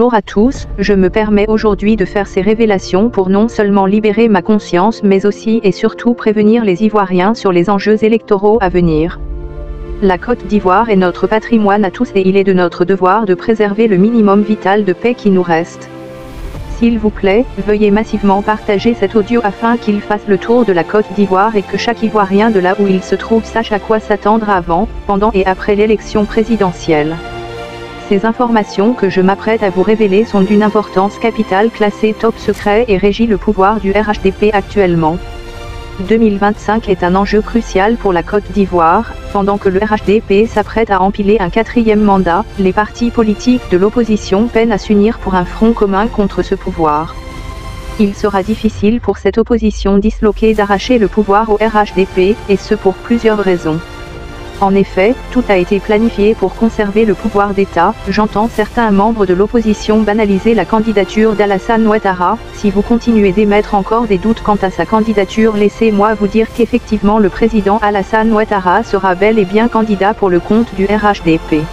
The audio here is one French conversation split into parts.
Bonjour à tous, je me permets aujourd'hui de faire ces révélations pour non seulement libérer ma conscience mais aussi et surtout prévenir les Ivoiriens sur les enjeux électoraux à venir. La Côte d'Ivoire est notre patrimoine à tous et il est de notre devoir de préserver le minimum vital de paix qui nous reste. S'il vous plaît, veuillez massivement partager cet audio afin qu'il fasse le tour de la Côte d'Ivoire et que chaque Ivoirien de là où il se trouve sache à quoi s'attendre avant, pendant et après l'élection présidentielle. Ces informations que je m'apprête à vous révéler sont d'une importance capitale classée top secret et régit le pouvoir du RHDP actuellement. 2025 est un enjeu crucial pour la Côte d'Ivoire, pendant que le RHDP s'apprête à empiler un 4e mandat, les partis politiques de l'opposition peinent à s'unir pour un front commun contre ce pouvoir. Il sera difficile pour cette opposition disloquée d'arracher le pouvoir au RHDP, et ce pour plusieurs raisons. En effet, tout a été planifié pour conserver le pouvoir d'État. J'entends certains membres de l'opposition banaliser la candidature d'Alassane Ouattara. Si vous continuez d'émettre encore des doutes quant à sa candidature, laissez-moi vous dire qu'effectivement le président Alassane Ouattara sera bel et bien candidat pour le compte du RHDP.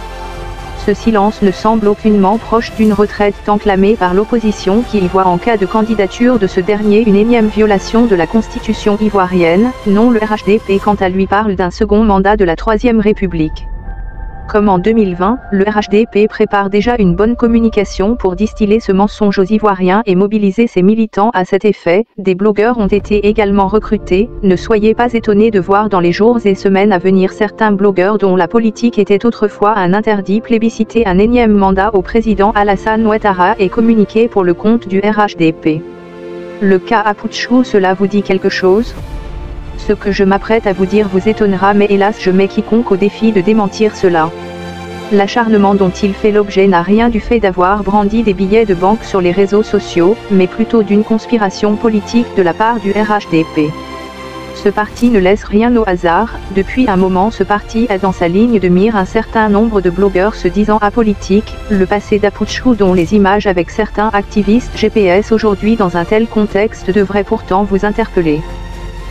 Ce silence ne semble aucunement proche d'une retraite tant clamée par l'opposition qui y voit en cas de candidature de ce dernier une énième violation de la constitution ivoirienne. Non, le RHDP quant à lui parle d'un second mandat de la 3e République. Comme en 2020, le RHDP prépare déjà une bonne communication pour distiller ce mensonge aux Ivoiriens et mobiliser ses militants à cet effet. Des blogueurs ont été également recrutés. Ne soyez pas étonnés de voir dans les jours et semaines à venir certains blogueurs dont la politique était autrefois un interdit plébisciter un énième mandat au président Alassane Ouattara et communiquer pour le compte du RHDP. Le cas Aputchou, cela vous dit quelque chose ? Ce que je m'apprête à vous dire vous étonnera mais hélas je mets quiconque au défi de démentir cela. L'acharnement dont il fait l'objet n'a rien du fait d'avoir brandi des billets de banque sur les réseaux sociaux, mais plutôt d'une conspiration politique de la part du RHDP. Ce parti ne laisse rien au hasard. Depuis un moment ce parti a dans sa ligne de mire un certain nombre de blogueurs se disant apolitiques. Le passé d'Aputchou dont les images avec certains activistes GPS aujourd'hui dans un tel contexte devrait pourtant vous interpeller.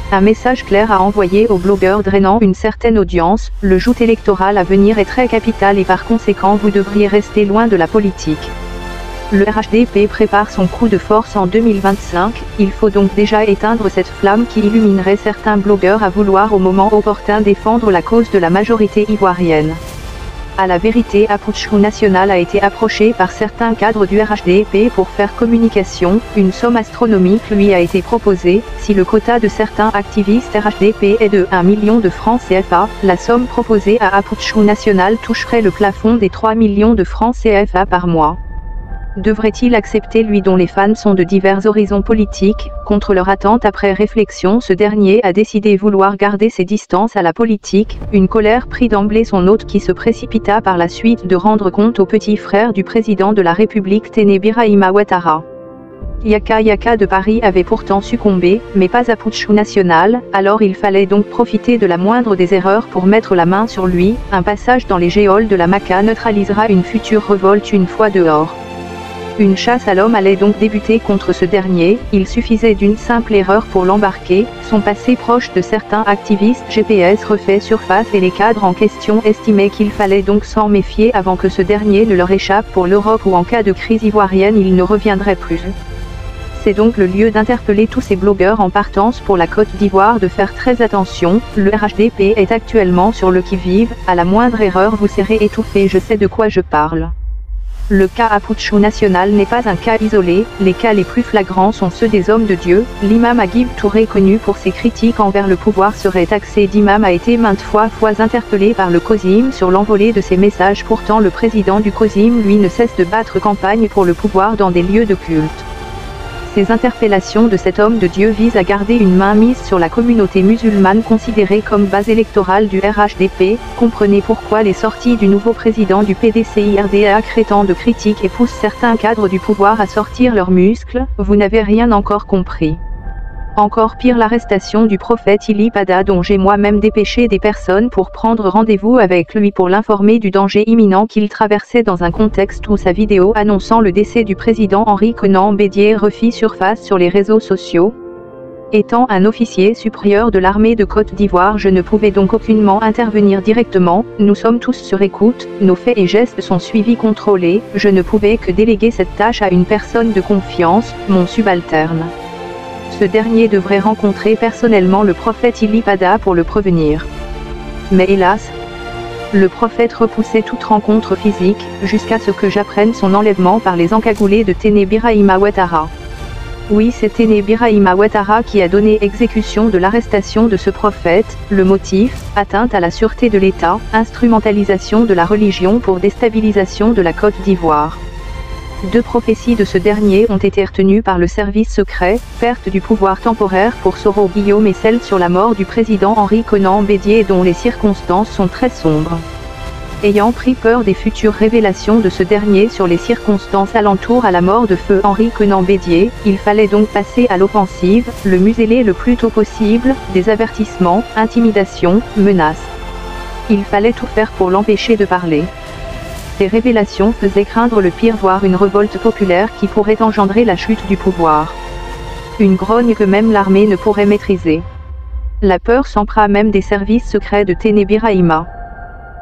Un message clair à envoyer aux blogueurs drainant une certaine audience, le joute électoral à venir est très capital et par conséquent vous devriez rester loin de la politique. Le RHDP prépare son coup de force en 2025, il faut donc déjà éteindre cette flamme qui illuminerait certains blogueurs à vouloir au moment opportun défendre la cause de la majorité ivoirienne. À la vérité, Aputchou National a été approché par certains cadres du RHDP pour faire communication. Une somme astronomique lui a été proposée. Si le quota de certains activistes RHDP est de 1 million de francs CFA, la somme proposée à Aputchou National toucherait le plafond des 3 millions de francs CFA par mois. Devrait-il accepter lui dont les fans sont de divers horizons politiques? Contre leur attente après réflexion, ce dernier a décidé vouloir garder ses distances à la politique, une colère prit d'emblée son hôte qui se précipita par la suite de rendre compte au petit frère du président de la République Téné Birahima Ouattara. Yaka Yaka de Paris avait pourtant succombé, mais pas Aputchou National, alors il fallait donc profiter de la moindre des erreurs pour mettre la main sur lui. Un passage dans les geôles de la Maca neutralisera une future révolte une fois dehors. Une chasse à l'homme allait donc débuter contre ce dernier, il suffisait d'une simple erreur pour l'embarquer. Son passé proche de certains activistes GPS refait surface et les cadres en question estimaient qu'il fallait donc s'en méfier avant que ce dernier ne leur échappe pour l'Europe ou en cas de crise ivoirienne il ne reviendrait plus. C'est donc le lieu d'interpeller tous ces blogueurs en partance pour la Côte d'Ivoire de faire très attention. Le RHDP est actuellement sur le qui-vive, à la moindre erreur vous serez étouffé, je sais de quoi je parle. Le cas Aputchou National n'est pas un cas isolé, les cas les plus flagrants sont ceux des hommes de Dieu. L'imam Agib Touré, connu pour ses critiques envers le pouvoir serait taxé d'imam, a été maintes fois interpellé par le COSIM sur l'envolée de ses messages. Pourtant le président du COSIM lui ne cesse de battre campagne pour le pouvoir dans des lieux de culte. Ces interpellations de cet homme de Dieu visent à garder une main mise sur la communauté musulmane considérée comme base électorale du RHDP. Comprenez pourquoi les sorties du nouveau président du PDCIRDA créent tant de critiques et poussent certains cadres du pouvoir à sortir leurs muscles. Vous n'avez rien encore compris. Encore pire, l'arrestation du prophète Ili Pada dont j'ai moi-même dépêché des personnes pour prendre rendez-vous avec lui pour l'informer du danger imminent qu'il traversait dans un contexte où sa vidéo annonçant le décès du président Henri Konan Bédier refit surface sur les réseaux sociaux. Étant un officier supérieur de l'armée de Côte d'Ivoire, je ne pouvais donc aucunement intervenir directement, nous sommes tous sur écoute, nos faits et gestes sont suivis, contrôlés, je ne pouvais que déléguer cette tâche à une personne de confiance, mon subalterne. Ce dernier devrait rencontrer personnellement le prophète Ilipada pour le prévenir. Mais hélas, le prophète repoussait toute rencontre physique, jusqu'à ce que j'apprenne son enlèvement par les encagoulés de Téné Birahima Ouattara. Oui, c'est Téné Birahima Ouattara qui a donné exécution de l'arrestation de ce prophète. Le motif, atteinte à la sûreté de l'État, instrumentalisation de la religion pour déstabilisation de la Côte d'Ivoire. 2 prophéties de ce dernier ont été retenues par le service secret, perte du pouvoir temporaire pour Soro Guillaume et celle sur la mort du président Henri Konan Bédié dont les circonstances sont très sombres. Ayant pris peur des futures révélations de ce dernier sur les circonstances alentour à la mort de feu Henri Konan Bédié, il fallait donc passer à l'offensive, le museler le plus tôt possible, des avertissements, intimidations, menaces. Il fallait tout faire pour l'empêcher de parler. Ces révélations faisaient craindre le pire, voire une révolte populaire qui pourrait engendrer la chute du pouvoir. Une grogne que même l'armée ne pourrait maîtriser. La peur s'empara même des services secrets de Téné Birahima.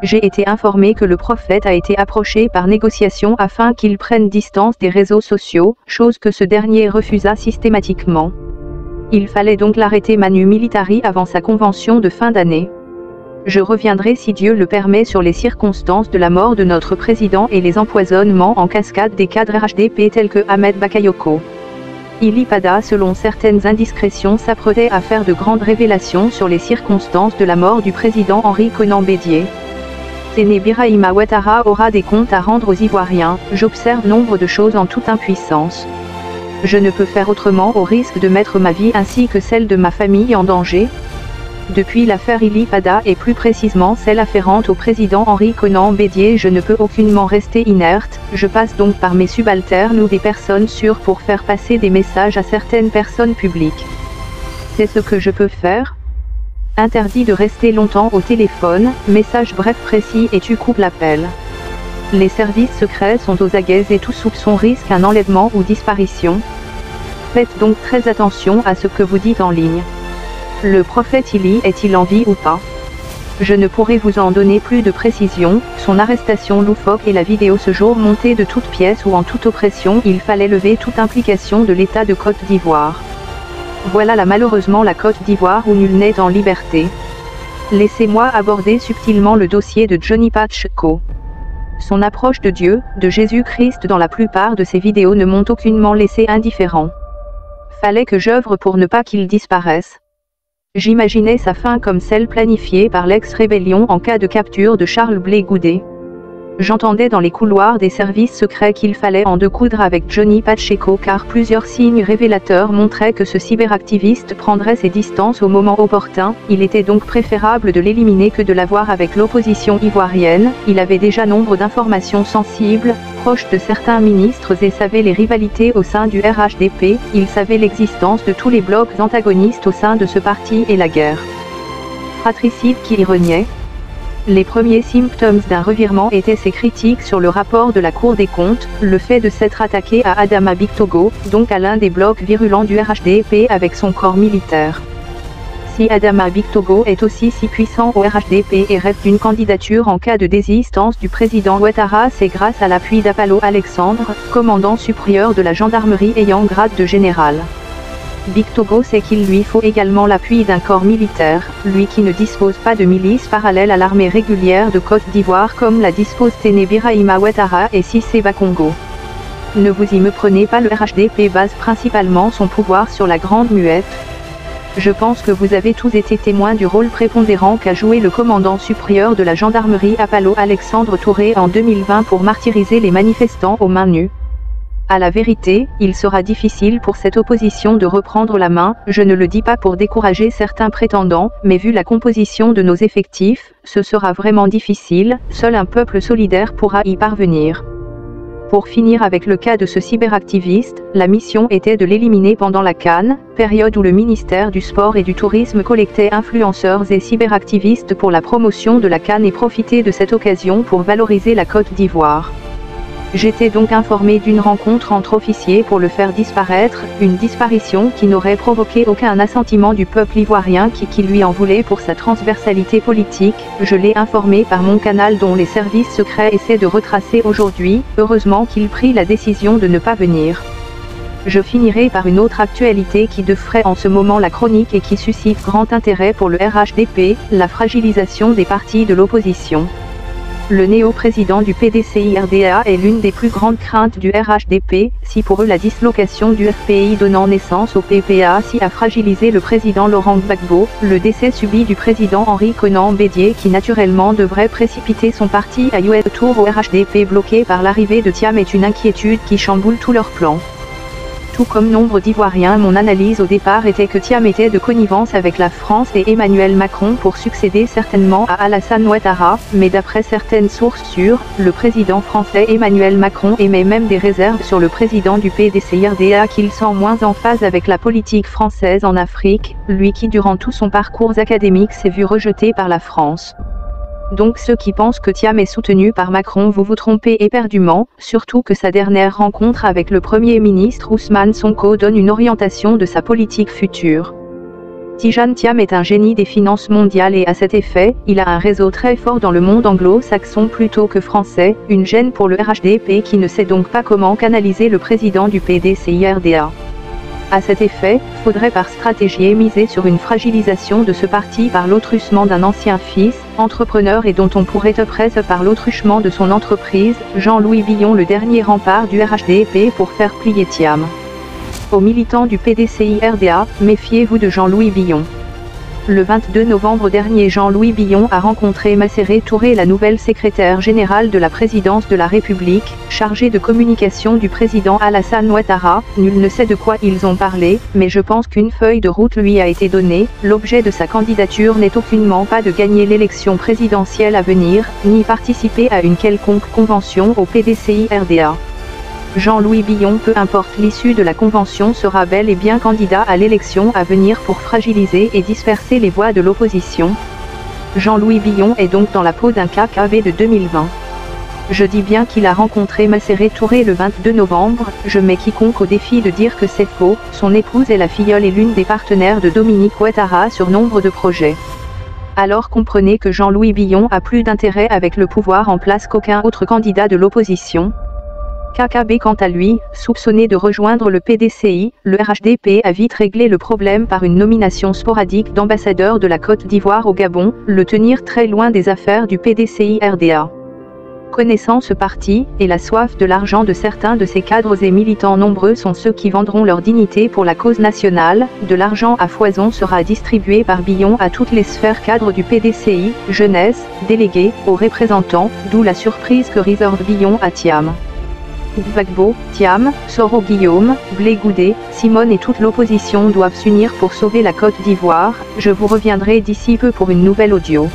J'ai été informé que le prophète a été approché par négociation afin qu'il prenne distance des réseaux sociaux, chose que ce dernier refusa systématiquement. Il fallait donc l'arrêter manu militari avant sa convention de fin d'année. Je reviendrai si Dieu le permet sur les circonstances de la mort de notre président et les empoisonnements en cascade des cadres RHDP tels que Ahmed Bakayoko. Ilipada, selon certaines indiscrétions, s'apprêtait à faire de grandes révélations sur les circonstances de la mort du président Henri Konan Bédié. Téné Birahima Ouattara aura des comptes à rendre aux Ivoiriens, j'observe nombre de choses en toute impuissance. Je ne peux faire autrement au risque de mettre ma vie ainsi que celle de ma famille en danger. Depuis l'affaire Ilipada et plus précisément celle afférente au président Henri Konan Bédié, je ne peux aucunement rester inerte, je passe donc par mes subalternes ou des personnes sûres pour faire passer des messages à certaines personnes publiques. C'est ce que je peux faire. Interdit de rester longtemps au téléphone, message bref précis et tu coupes l'appel. Les services secrets sont aux aguets et tout soupçon risque un enlèvement ou disparition. Faites donc très attention à ce que vous dites en ligne. Le prophète Ili est-il en vie ou pas? Je ne pourrai vous en donner plus de précision, son arrestation loufoque et la vidéo ce jour montée de toutes pièces ou en toute oppression, il fallait lever toute implication de l'État de Côte d'Ivoire. Voilà là malheureusement la Côte d'Ivoire où nul n'est en liberté. Laissez-moi aborder subtilement le dossier de Johnny Pacheco. Son approche de Dieu, de Jésus-Christ dans la plupart de ses vidéos ne m'ont aucunement laissé indifférent. Fallait que j'œuvre pour ne pas qu'il disparaisse. J'imaginais sa fin comme celle planifiée par l'ex-rébellion en cas de capture de Charles Blé Goudé. J'entendais dans les couloirs des services secrets qu'il fallait en découdre avec Johnny Pacheco car plusieurs signes révélateurs montraient que ce cyberactiviste prendrait ses distances au moment opportun, il était donc préférable de l'éliminer que de l'avoir avec l'opposition ivoirienne, il avait déjà nombre d'informations sensibles, proches de certains ministres et savait les rivalités au sein du RHDP, il savait l'existence de tous les blocs antagonistes au sein de ce parti et la guerre fratricide qui y régnait. Les premiers symptômes d'un revirement étaient ses critiques sur le rapport de la Cour des comptes, le fait de s'être attaqué à Adama Bictogo, donc à l'un des blocs virulents du RHDP avec son corps militaire. Si Adama Bictogo est aussi si puissant au RHDP et rêve d'une candidature en cas de désistance du président Ouattara, c'est grâce à l'appui d'Apalo Alexandre, commandant supérieur de la gendarmerie ayant grade de général. Bictogo sait qu'il lui faut également l'appui d'un corps militaire, lui qui ne dispose pas de milice parallèle à l'armée régulière de Côte d'Ivoire comme la dispose Téné Birahima Ouattara et Cissé Bakongo. Ne vous y méprenez pas, le RHDP base principalement son pouvoir sur la Grande Muette. Je pense que vous avez tous été témoins du rôle prépondérant qu'a joué le commandant supérieur de la gendarmerie Apalo Alexandre Touré en 2020 pour martyriser les manifestants aux mains nues. À la vérité, il sera difficile pour cette opposition de reprendre la main, je ne le dis pas pour décourager certains prétendants, mais vu la composition de nos effectifs, ce sera vraiment difficile, seul un peuple solidaire pourra y parvenir. Pour finir avec le cas de ce cyberactiviste, la mission était de l'éliminer pendant la CAN, période où le ministère du Sport et du Tourisme collectait influenceurs et cyberactivistes pour la promotion de la CAN et profiter de cette occasion pour valoriser la Côte d'Ivoire. J'étais donc informé d'une rencontre entre officiers pour le faire disparaître, une disparition qui n'aurait provoqué aucun assentiment du peuple ivoirien qui lui en voulait pour sa transversalité politique. Je l'ai informé par mon canal dont les services secrets essaient de retracer aujourd'hui, heureusement qu'il prit la décision de ne pas venir. Je finirai par une autre actualité qui defraie en ce moment la chronique et qui suscite grand intérêt pour le RHDP, la fragilisation des partis de l'opposition. Le néo-président du PDCI-RDA est l'une des plus grandes craintes du RHDP, si pour eux la dislocation du FPI donnant naissance au PPA a fragilisé le président Laurent Gbagbo, le décès subit du président Henri Konan Bédié qui naturellement devrait précipiter son parti à retour au RHDP bloqué par l'arrivée de Thiam est une inquiétude qui chamboule tous leurs plans. Tout comme nombre d'Ivoiriens, mon analyse au départ était que Thiam était de connivence avec la France et Emmanuel Macron pour succéder certainement à Alassane Ouattara, mais d'après certaines sources sûres, le président français Emmanuel Macron émet même des réserves sur le président du PDCI-RDA qu'il sent moins en phase avec la politique française en Afrique, lui qui durant tout son parcours académique s'est vu rejeté par la France. Donc ceux qui pensent que Thiam est soutenu par Macron vous trompez éperdument, surtout que sa dernière rencontre avec le Premier ministre Ousmane Sonko donne une orientation de sa politique future. Tidjane Thiam est un génie des finances mondiales et à cet effet, il a un réseau très fort dans le monde anglo-saxon plutôt que français, une gêne pour le RHDP qui ne sait donc pas comment canaliser le président du PDCI-RDA. À cet effet, faudrait par stratégie miser sur une fragilisation de ce parti par l'autruchement d'un ancien fils, entrepreneur et dont on pourrait oppresser par l'autruchement de son entreprise, Jean-Louis Billon le dernier rempart du RHDP pour faire plier Thiam. Aux militants du PDCI-RDA, méfiez-vous de Jean-Louis Billon. Le 22 novembre dernier, Jean-Louis Billon a rencontré Masséré Touré, la nouvelle secrétaire générale de la présidence de la République, chargée de communication du président Alassane Ouattara. Nul ne sait de quoi ils ont parlé, mais je pense qu'une feuille de route lui a été donnée. L'objet de sa candidature n'est aucunement pas de gagner l'élection présidentielle à venir, ni participer à une quelconque convention au PDCI-RDA. Jean-Louis Billon, peu importe l'issue de la convention, sera bel et bien candidat à l'élection à venir pour fragiliser et disperser les voix de l'opposition. Jean-Louis Billon est donc dans la peau d'un KKB de 2020. Je dis bien qu'il a rencontré Masséré Touré le 22 novembre, je mets quiconque au défi de dire que c'est faux. Son épouse est la filleule et l'une des partenaires de Dominique Ouattara sur nombre de projets. Alors comprenez que Jean-Louis Billon a plus d'intérêt avec le pouvoir en place qu'aucun autre candidat de l'opposition. KKB quant à lui, soupçonné de rejoindre le PDCI, le RHDP a vite réglé le problème par une nomination sporadique d'ambassadeur de la Côte d'Ivoire au Gabon, le tenir très loin des affaires du PDCI-RDA. Connaissant ce parti, et la soif de l'argent de certains de ses cadres et militants nombreux sont ceux qui vendront leur dignité pour la cause nationale, de l'argent à foison sera distribué par Billon à toutes les sphères cadres du PDCI, jeunesse, délégués, aux représentants, d'où la surprise que réserve Billon à Thiam. Gbagbo, Thiam, Soro Guillaume, Blé Goudé, Simone et toute l'opposition doivent s'unir pour sauver la Côte d'Ivoire. Je vous reviendrai d'ici peu pour une nouvelle audio.